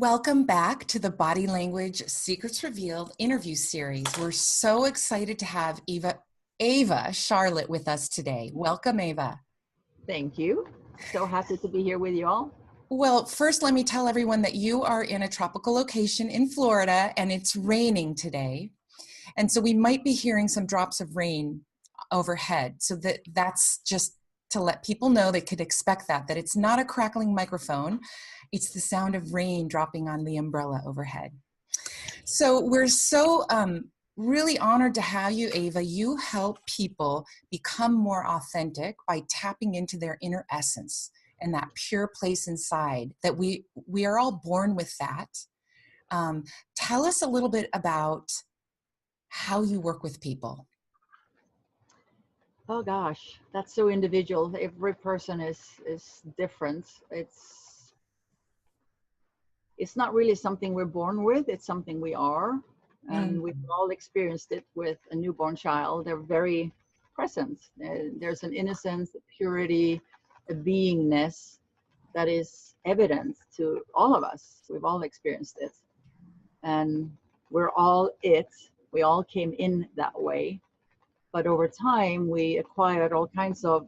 Welcome back to the Body Language Secrets Revealed interview series. We're so excited to have Ava Charlotte with us today. Welcome, Ava. Thank you. So happy to be here with you all. Well, first, let me tell everyone that you are in a tropical location in Florida and it's raining today. And so we might be hearing some drops of rain overhead. So that's just to let people know they could expect that it's not a crackling microphone. It's the sound of rain dropping on the umbrella overhead. So we're so really honored to have you, Ava. You help people become more authentic by tapping into their inner essence and that pure place inside that we are all born with that. Tell us a little bit about how you work with people. Oh gosh, that's so individual. Every person is different. It's not really something we're born with. It's something we are. And we've all experienced it with a newborn child. They're very present. There's an innocence, a purity, a beingness that is evident to all of us. We've all experienced it. And we're all it. We all came in that way. But over time, we acquired all kinds of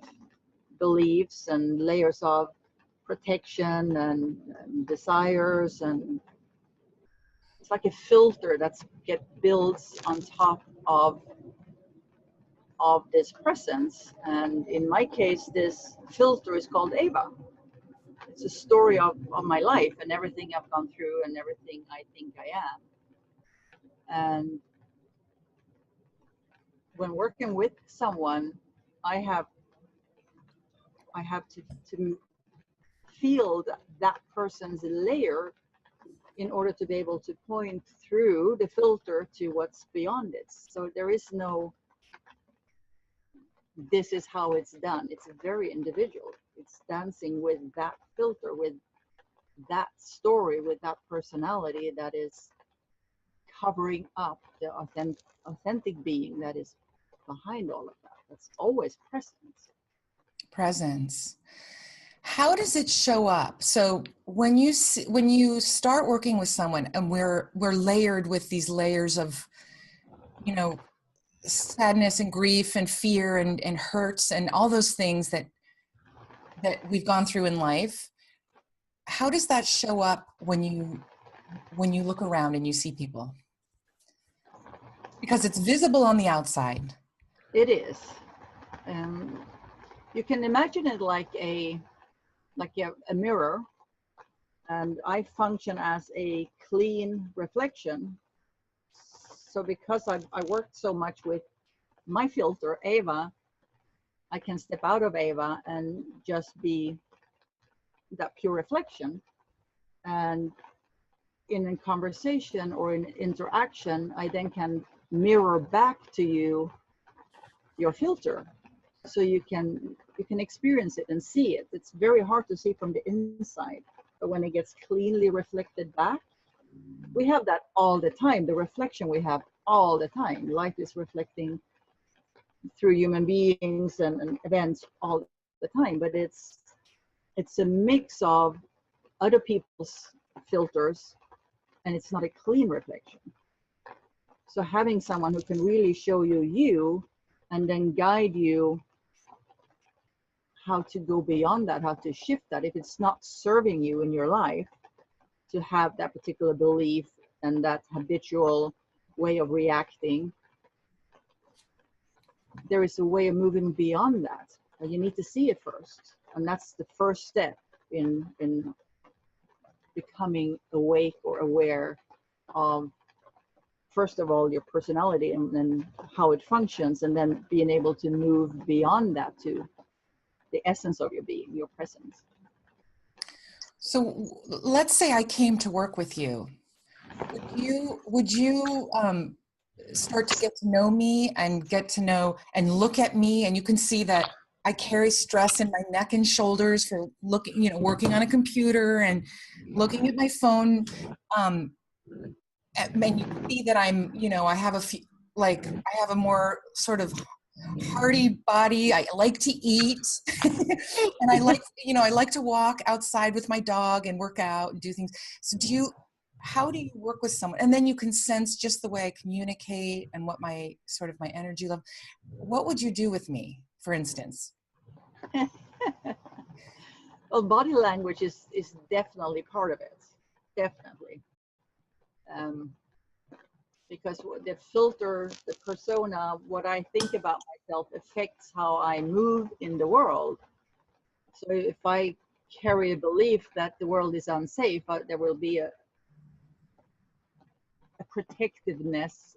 beliefs and layers of protection and desires, and it's like a filter that builds on top of this presence. And in my case, this filter is called Ava. It's a story of my life and everything I've gone through and everything I think I am. And when working with someone, I have to feel that person's layer in order to be able to point through the filter to what's beyond it. So there is no, this is how it's done. It's very individual. It's dancing with that filter, with that story, with that personality that is covering up the authentic being that is behind all of that. That's always Presence. How does it show up? So when you start working with someone and we're layered with these layers of, sadness and grief and fear and hurts and all those things that we've gone through in life, how does that show up when you look around and you see people? Because it's visible on the outside. It is. You can imagine it like a mirror, and I function as a clean reflection. So because I worked so much with my filter, Ava, I can step out of Ava and just be that pure reflection. And in a conversation or in interaction, I then can mirror back to you your filter. So you can experience it and see it. It's very hard to see from the inside, but when it gets cleanly reflected back, we have that all the time. The reflection we have all the time. Life is reflecting through human beings and events all the time, but it's a mix of other people's filters, and it's not a clean reflection. So having someone who can really show you and then guide you how to go beyond that, how to shift that, if it's not serving you in your life, to have that particular belief and that habitual way of reacting, there is a way of moving beyond that. And you need to see it first. And that's the first step in becoming awake or aware of, first of all, your personality and then how it functions, and then being able to move beyond that to the essence of your being, your presence. So let's say I came to work with you. Would you start to get to know me and get to know and look at me, and you can see that I carry stress in my neck and shoulders for working on a computer and looking at my phone. And you see that I'm, I have a more sort of hearty body. I like to eat. And I like, I like to walk outside with my dog and work out and do things. So how do you work with someone? And then you can sense just the way I communicate and what my energy level. What would you do with me, for instance? Well, body language is definitely part of it. Definitely. Because the filter, the persona, what I think about myself affects how I move in the world. So if I carry a belief that the world is unsafe, there will be a protectiveness,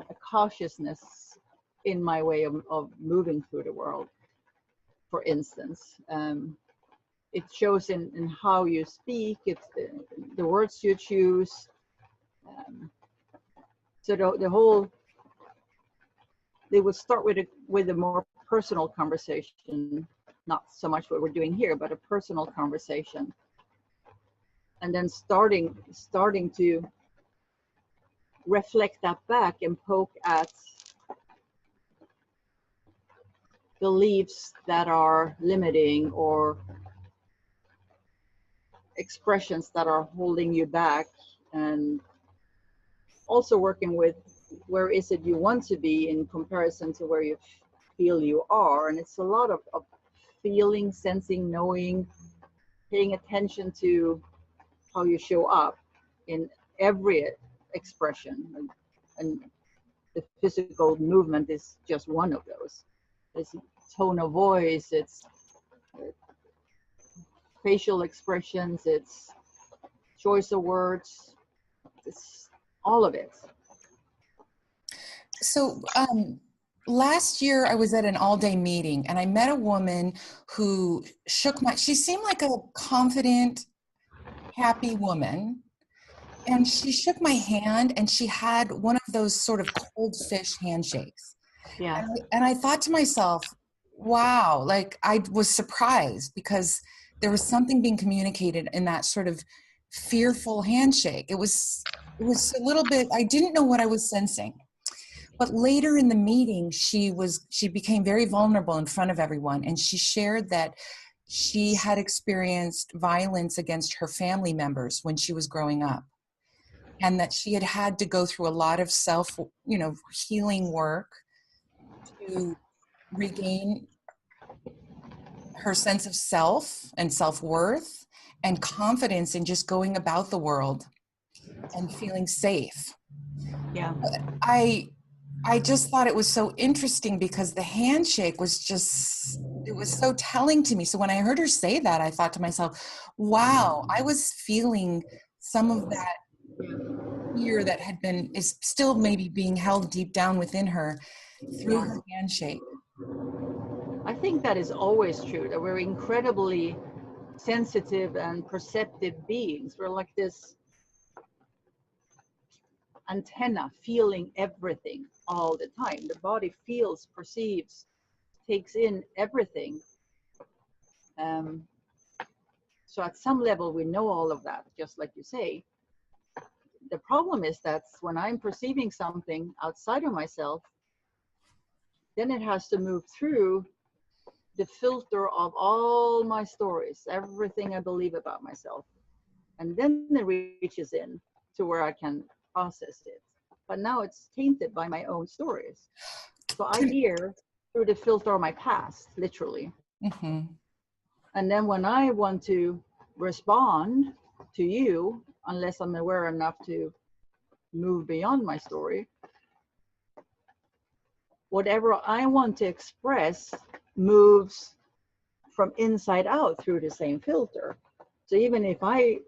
a cautiousness in my way of moving through the world, for instance. It shows in how you speak, it's the words you choose. So the whole, they would start with a more personal conversation, not so much what we're doing here, but a personal conversation. And then starting to reflect that back and poke at beliefs that are limiting or expressions that are holding you back, and also working with where is it you want to be in comparison to where you feel you are. And it's a lot of feeling, sensing, knowing, paying attention to how you show up in every expression. And the physical movement is just one of those. It's tone of voice, it's facial expressions, it's choice of words, it's all of it. So last year I was at an all-day meeting and I met a woman who she seemed like a confident, happy woman. And she shook my hand and she had one of those sort of Goldfish handshakes. Yeah. And I thought to myself, wow, like I was surprised because there was something being communicated in that sort of fearful handshake. It was a little bit, I didn't know what I was sensing. But later in the meeting, she became very vulnerable in front of everyone. And she shared that she had experienced violence against her family members when she was growing up. And that she had to go through a lot of healing work to regain her sense of self and self-worth and confidence in just going about the world and feeling safe. Yeah. I just thought it was so interesting because the handshake was it was so telling to me. So when I heard her say that, I thought to myself, wow, I was feeling some of that fear that is still maybe being held deep down within her through her handshake. I think that is always true, that we're incredibly sensitive and perceptive beings. We're like this antenna feeling everything all the time. The body feels, perceives, takes in everything. So at some level, we know all of that, just like you say. The problem is that when I'm perceiving something outside of myself, then it has to move through the filter of all my stories, everything I believe about myself. And then it reaches in to where I can process it. But now it's tainted by my own stories. So I hear through the filter of my past, literally. Mm-hmm. And then when I want to respond to you, unless I'm aware enough to move beyond my story, whatever I want to express moves from inside out through the same filter. So even if I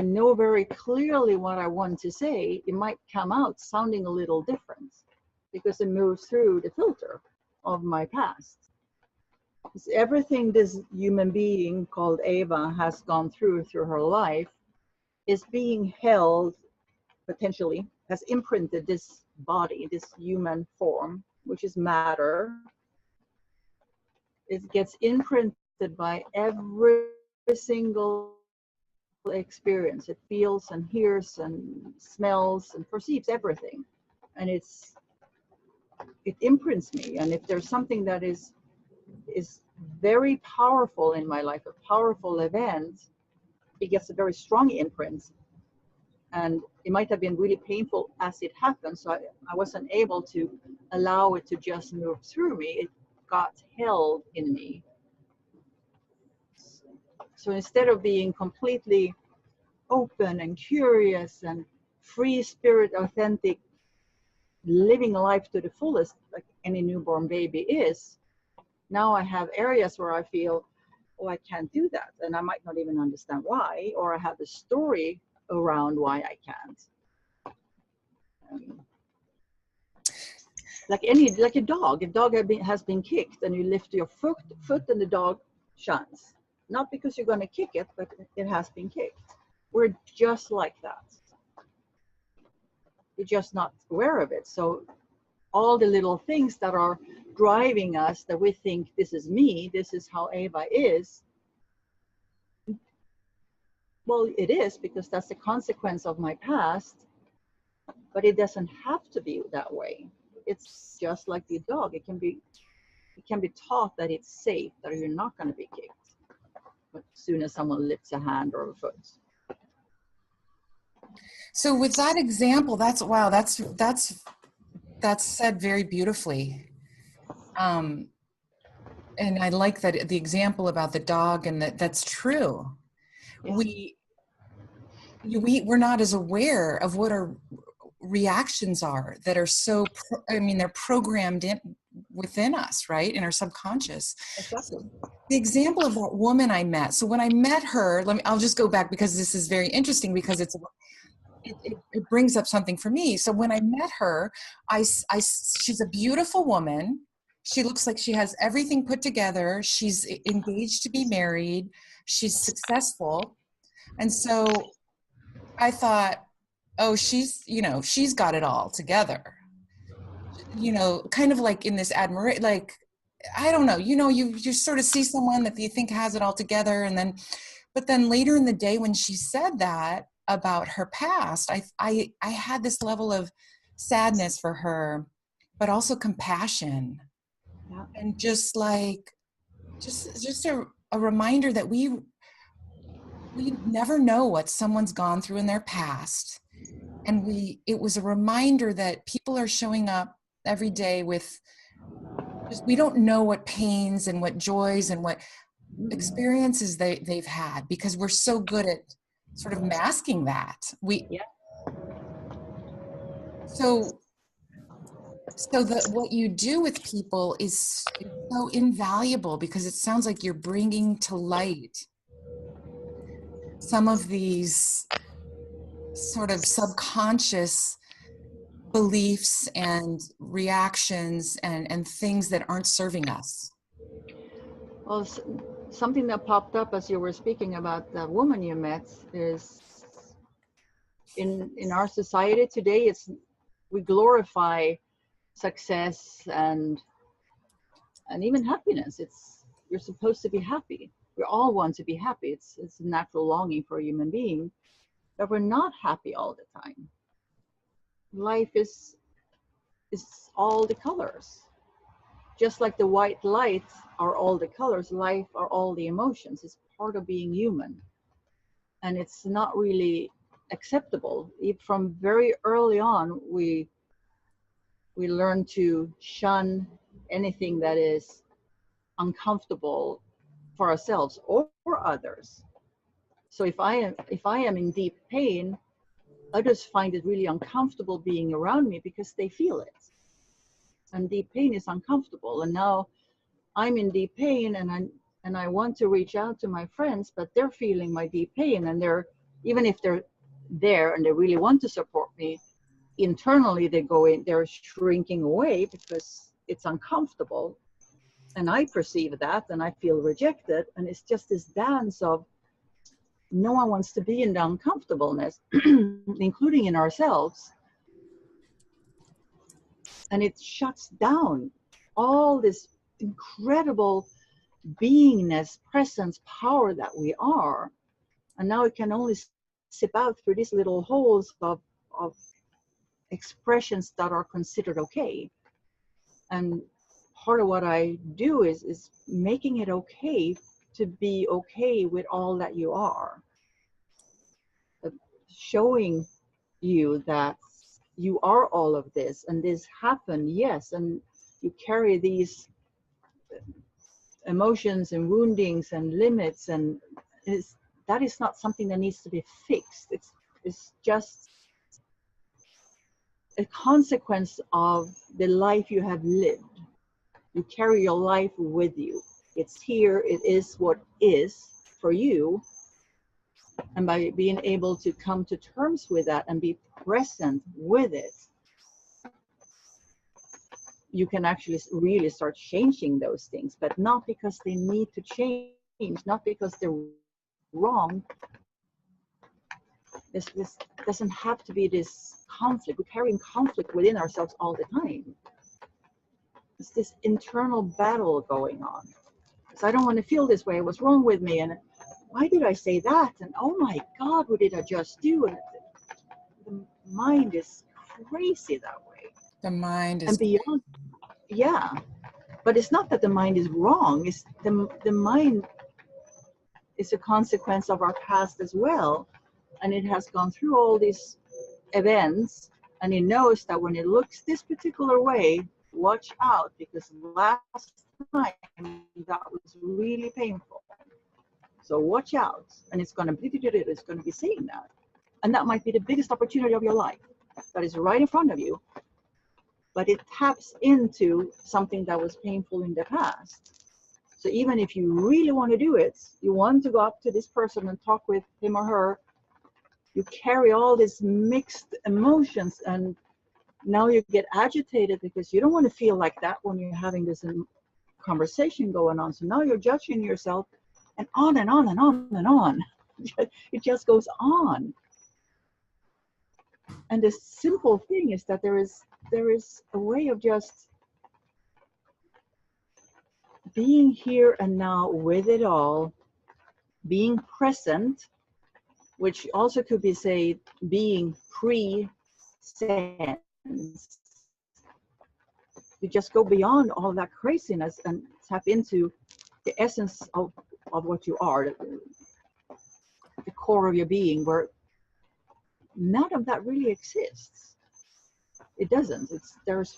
know very clearly what I want to say, it might come out sounding a little different because it moves through the filter of my past. It's everything this human being called Eva has gone through her life is being held, potentially, has imprinted this body, this human form, which is matter. It gets imprinted by every single experience. It feels and hears and smells and perceives everything. And it's it imprints me. And if there's something that is very powerful in my life, a powerful event, it gets a very strong imprint. And it might have been really painful as it happened. So I wasn't able to allow it to just move through me. It got held in me. So instead of being completely open and curious and free spirit, authentic, living life to the fullest, like any newborn baby is, now I have areas where I feel, oh, I can't do that. And I might not even understand why, or I have a story around why I can't. Like a dog. If dog has been kicked and you lift your foot and the dog shuns. Not because you're going to kick it, but it has been kicked. We're just like that. We're just not aware of it. So all the little things that are driving us, that we think this is me, this is how Eva is. Well, it is, because that's the consequence of my past, but it doesn't have to be that way. It's just like the dog. It can be taught that it's safe, that you're not going to be kicked as soon as someone lifts a hand or a foot. So with that example, that's said very beautifully. And I like that the example about the dog, and that's true. Yes. We're not as aware of what our reactions are that are so, they're programmed in within us, right? In our subconscious. Exactly. So the example of that woman I met. So when I met her, I'll just go back, because this is very interesting, because it brings up something for me. So when I met her, she's a beautiful woman. She looks like she has everything put together. She's engaged to be married. She's successful. And so I thought, oh, she's got it all together. Kind of like in this admiration, like, I don't know, you sort of see someone that you think has it all together. But then later in the day, when she said that about her past, I had this level of sadness for her, but also compassion. Yeah. And just a reminder that we never know what someone's gone through in their past. And it was a reminder that people are showing up every day with, we don't know what pains and what joys and what experiences they've had, because we're so good at sort of masking that. So what you do with people is so invaluable, because it sounds like you're bringing to light some of these sort of subconscious beliefs and reactions and things that aren't serving us. Well, something that popped up as you were speaking about the woman you met is, in our society today, we glorify success and even happiness. You're supposed to be happy. We all want to be happy. It's a natural longing for a human being, but we're not happy all the time. Life is all the colors. Just like the white lights are all the colors, life are all the emotions. It's part of being human. And it's not really acceptable. From very early on, we learn to shun anything that is uncomfortable for ourselves or for others. So if I am in deep pain, others find it really uncomfortable being around me because they feel it. And deep pain is uncomfortable. And now I'm in deep pain, and I want to reach out to my friends, but they're feeling my deep pain, and even if they're there and they really want to support me, internally they're shrinking away because it's uncomfortable. And I perceive that, and I feel rejected, and it's just this dance of no one wants to be in the uncomfortableness, including in ourselves. And it shuts down all this incredible beingness, presence, power that we are. And now it can only sip out through these little holes of expressions that are considered okay. And part of what I do is making it okay to be okay with all that you are. Showing you that you are all of this, and this happened, yes, and you carry these emotions and woundings and limits, and that is not something that needs to be fixed. It's just a consequence of the life you have lived. You carry your life with you. It's here, it is what is for you. And by being able to come to terms with that and be present with it, you can actually really start changing those things, but not because they need to change, not because they're wrong. This doesn't have to be this conflict. We're carrying conflict within ourselves all the time. It's this internal battle going on. So I don't want to feel this way. What's wrong with me? And why did I say that? And oh my God, what did I just do? And the mind is crazy that way. The mind is... And beyond, yeah. But it's not that the mind is wrong. It's the mind is a consequence of our past as well. And it has gone through all these events, and it knows that when it looks this particular way, watch out, because last time that was really painful. So watch out. And it's going to be saying that. And that might be the biggest opportunity of your life that is right in front of you. But it taps into something that was painful in the past. So even if you really want to do it, you want to go up to this person and talk with him or her, you carry all these mixed emotions, and now you get agitated because you don't want to feel like that when you're having this conversation going on. So now you're judging yourself, and on and on and on and on. It just goes on. And the simple thing is that there is a way of just being here and now with it all, being present, which also could be, say, being pre-sense. You just go beyond all that craziness and tap into the essence of what you are, the core of your being, where none of that really exists. It doesn't. There's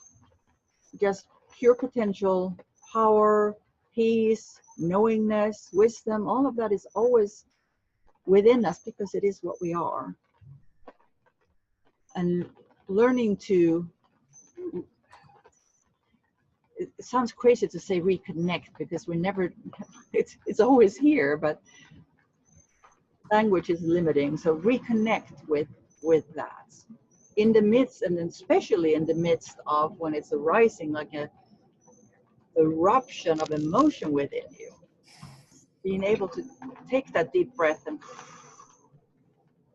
just pure potential, power, peace, knowingness, wisdom. All of that is always within us because it is what we are. And learning to, it sounds crazy to say reconnect, because we never, it's always here, but language is limiting. So reconnect with that in the midst, and especially in the midst of when it's arising, like a eruption of emotion within you. Being able to take that deep breath, and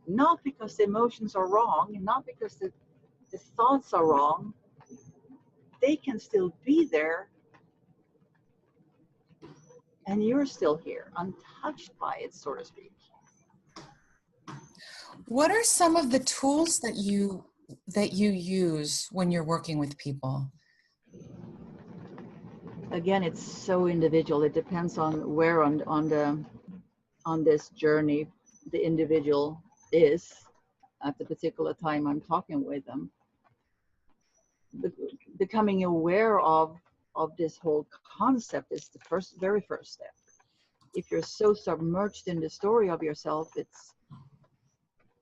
not because the emotions are wrong, and not because the thoughts are wrong, they can still be there, and you're still here, untouched by it, so to speak. What are some of the tools that you use when you're working with people? Again, it's so individual. It depends on where on this journey the individual is at the particular time I'm talking with them. Becoming aware of this whole concept is the very first step. If you're so submerged in the story of yourself,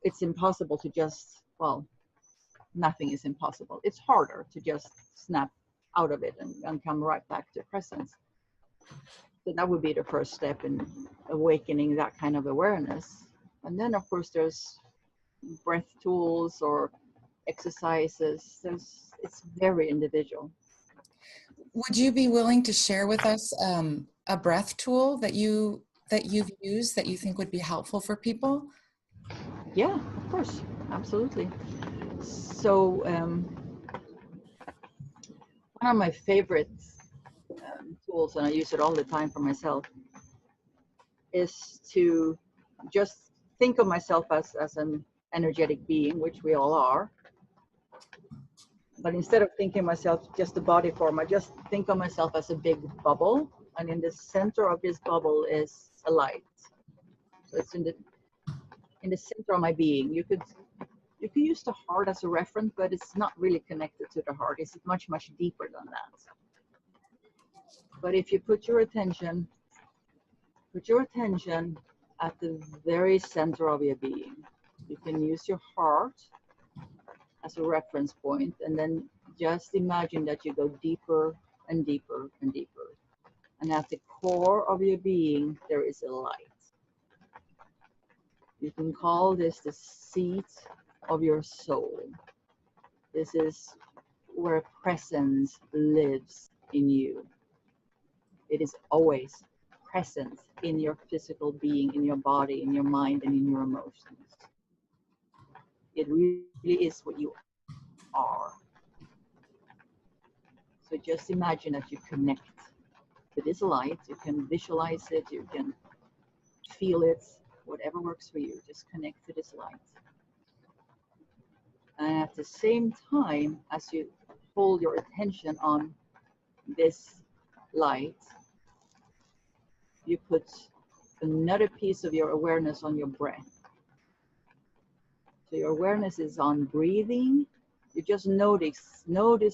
it's impossible to just, well, nothing is impossible. It's harder to just snap out of it and come right back to presence. So that would be the first step in awakening that kind of awareness. And then, of course, there's breath tools or exercises. It's very individual. Would you be willing to share with us a breath tool that you've used that you think would be helpful for people? Yeah, of course, absolutely. So one of my favorite tools, and I use it all the time for myself, is to just think of myself as an energetic being, which we all are. But instead of thinking myself just the body form, I just think of myself as a big bubble, and in the center of this bubble is a light. So it's in the center of my being. You could use the heart as a reference, but it's not really connected to the heart. It's much deeper than that. But if you put your attention at the very center of your being, you can use your heart as a reference point, and then just imagine that you go deeper and deeper and deeper. And at the core of your being, there is a light. You can call this the seat of your soul. This is where presence lives in you. It is always present in your physical being, in your body, in your mind, and in your emotions. It really is what you are. So just imagine that you connect to this light. You can visualize it, you can feel it, whatever works for you. Just connect to this light. And at the same time, as you hold your attention on this light, you put another piece of your awareness on your breath. So your awareness is on breathing. You just notice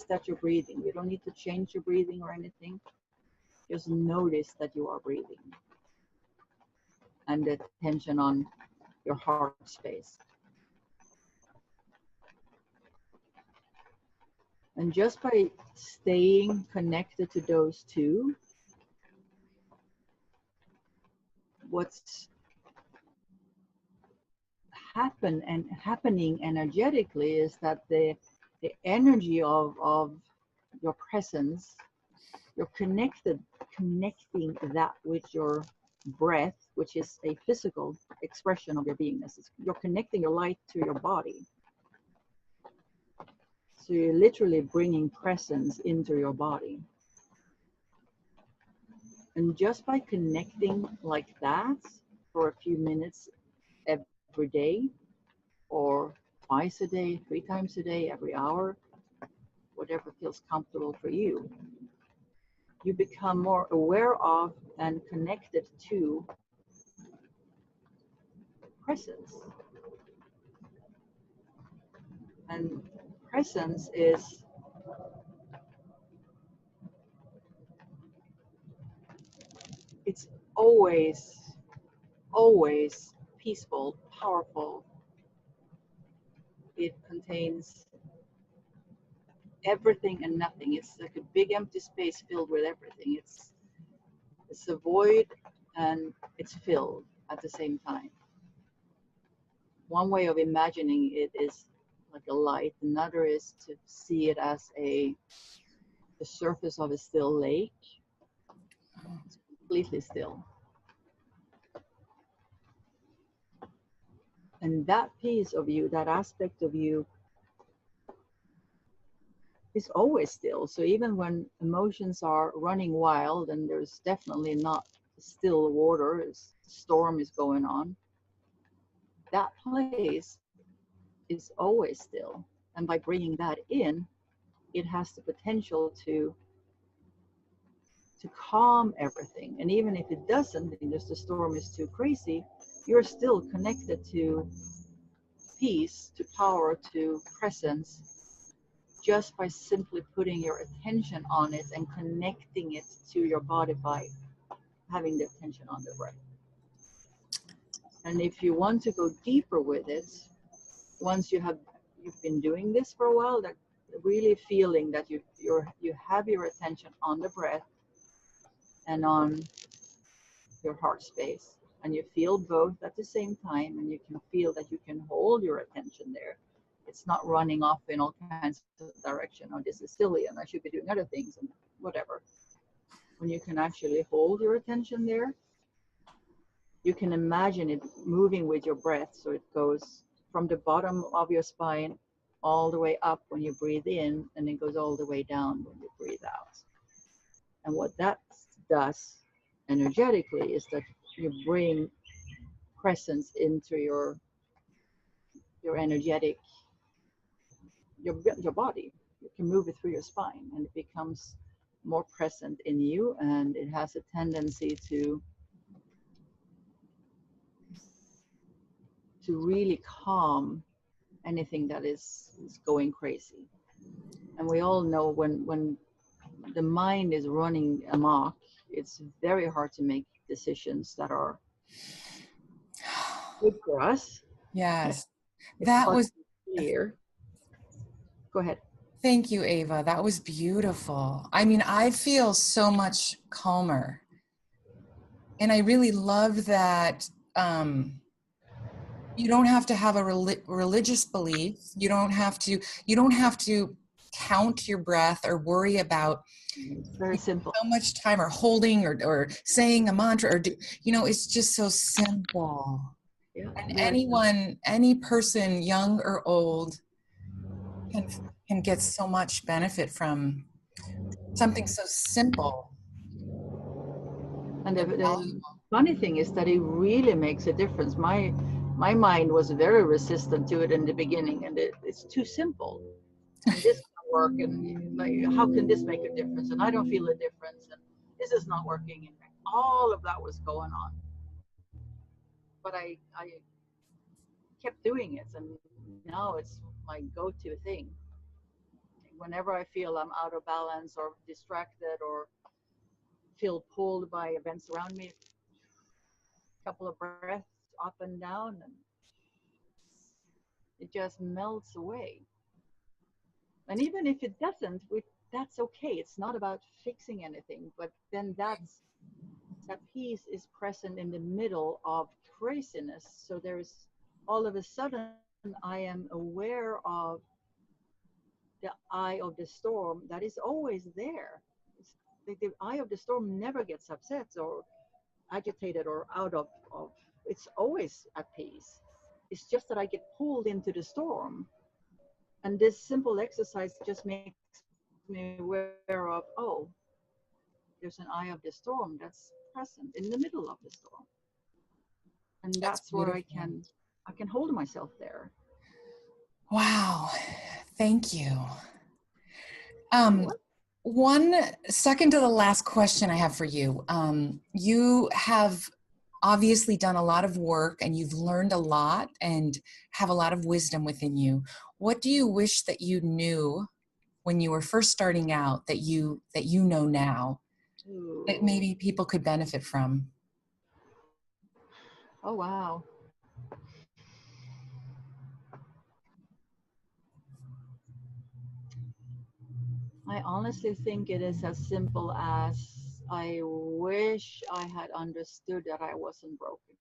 that you're breathing. You don't need to change your breathing or anything. Just notice that you are breathing. And the attention on your heart space. And just by staying connected to those two, what's happening energetically is that the energy of your presence, you're connecting that with your breath, which is a physical expression of your beingness. You're connecting your light to your body. So you're literally bringing presence into your body. And just by connecting like that for a few minutes every day, or twice a day, 3 times a day, every hour, whatever feels comfortable for you, you become more aware of and connected to presence. And presence is it's always peaceful, powerful. It contains everything and nothing. It's like a big empty space filled with everything. It's a void and it's filled at the same time. One way of imagining it is like a light. Another is to see it as the surface of a still lake. It's completely still. And that piece of you, that aspect of you, is always still. So even when emotions are running wild and there's definitely not still water, a storm is going on, that place is always still. And by bringing that in, it has the potential to calm everything. And even if it doesn't, because the storm is too crazy, you're still connected to peace, to power, to presence, just by simply putting your attention on it and connecting it to your body by having the attention on the breath. And if you want to go deeper with it, once you've been doing this for a while, that really feeling that you have your attention on the breath and on your heart space, and you feel both at the same time, and you can feel that you can hold your attention there. It's not running off in all kinds of direction. Oh, this is silly and I should be doing other things and whatever. When you can actually hold your attention there, you can imagine it moving with your breath. So it goes from the bottom of your spine all the way up when you breathe in, and it goes all the way down when you breathe out. And what that does energetically is that you bring presence into your energetic, your body. you can move it through your spine, and it becomes more present in you, and it has a tendency to really calm anything that is going crazy. And we all know when the mind is running amok, it's very hard to make decisions that are good for us. Yes. It's That hard was, to be clear. Go ahead. thank you, Ava. That was beautiful. I mean, I feel so much calmer. And I really love that you don't have to have a religious belief. You don't have to count your breath or worry about It's very simple. so much time or holding or saying a mantra or it's just so simple. Yeah, And very simple. any person, young or old, can get so much benefit from something so simple And and the valuable. funny thing is that it really makes a difference. My mind was very resistant to it in the beginning, and it's too simple. And this can work, and like, how can this make a difference? And I don't feel a difference, and this is not working. And all of that was going on. But I kept doing it, and now it's my go-to thing. Whenever I feel I'm out of balance or distracted or feel pulled by events around me, a couple of breaths up and down, and it just melts away. And even if it doesn't, that's okay. It's not about fixing anything, but then that peace is present in the middle of craziness. So there's all of a sudden I am aware of the eye of the storm that is always there. It's like the eye of the storm never gets upset or agitated or out of it's always at peace. It's just that I get pulled into the storm. And this simple exercise just makes me aware of, oh, there's an eye of the storm that's present in the middle of the storm. And That's that's where beautiful. I can hold myself there. Wow. Thank you. You're welcome. One second to the last question I have for you. You have obviously done a lot of work and you've learned a lot and have a lot of wisdom within you. What do you wish that you knew when you were first starting out that you know now that Ooh. maybe people could benefit from? Oh, wow. I honestly think it is as simple as I wish I had understood that I wasn't broken.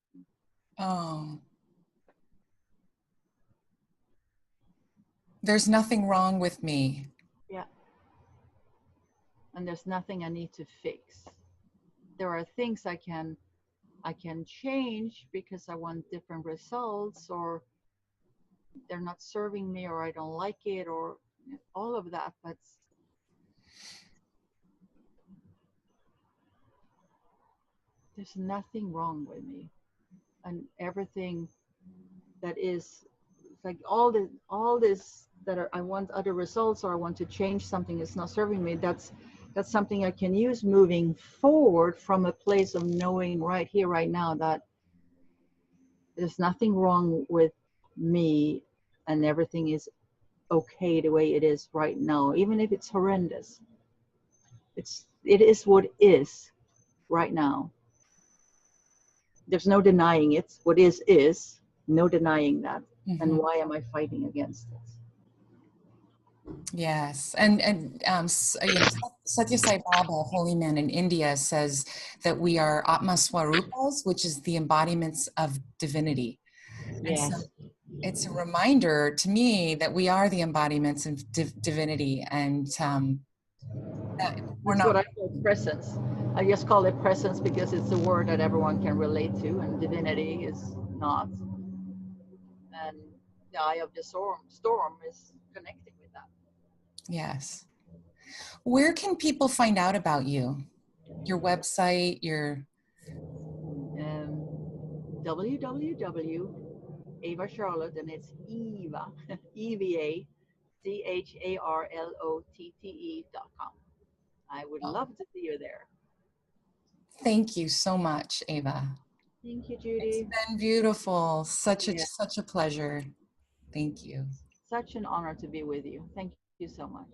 Oh, there's nothing wrong with me. Yeah. And there's nothing I need to fix. There are things I can change because I want different results, or they're not serving me, or I don't like it, or all of that. But there's nothing wrong with me, and everything that is like all this that I want other results, or I want to change something that's not serving me. That's something I can use moving forward from a place of knowing right here, right now, that there's nothing wrong with me, and everything is okay the way it is right now, even if it's horrendous. It is what is right now. There's no denying it. What is no denying that. And Mhm. why am I fighting against it? Yes, and Satya Sai Baba, a holy man in India, says that we are Atma Swarupas, which is the embodiments of divinity. And so Yes. it's a reminder to me that we are the embodiments of divinity, and that we're That's not. what I call presence. I just call it presence because it's a word that everyone can relate to, and divinity is not. And the eye of the storm is connecting with that. Yes. Where can people find out about you? Your website, your. www. Ava Charlotte, and it's Eva, EVA, CHARLOTTE.com. I would Oh, love to see you there. thank you so much, Ava. Thank you, It's Judy. been beautiful. Yeah, Such a pleasure. Thank you. such an honor to be with you. Thank you so much.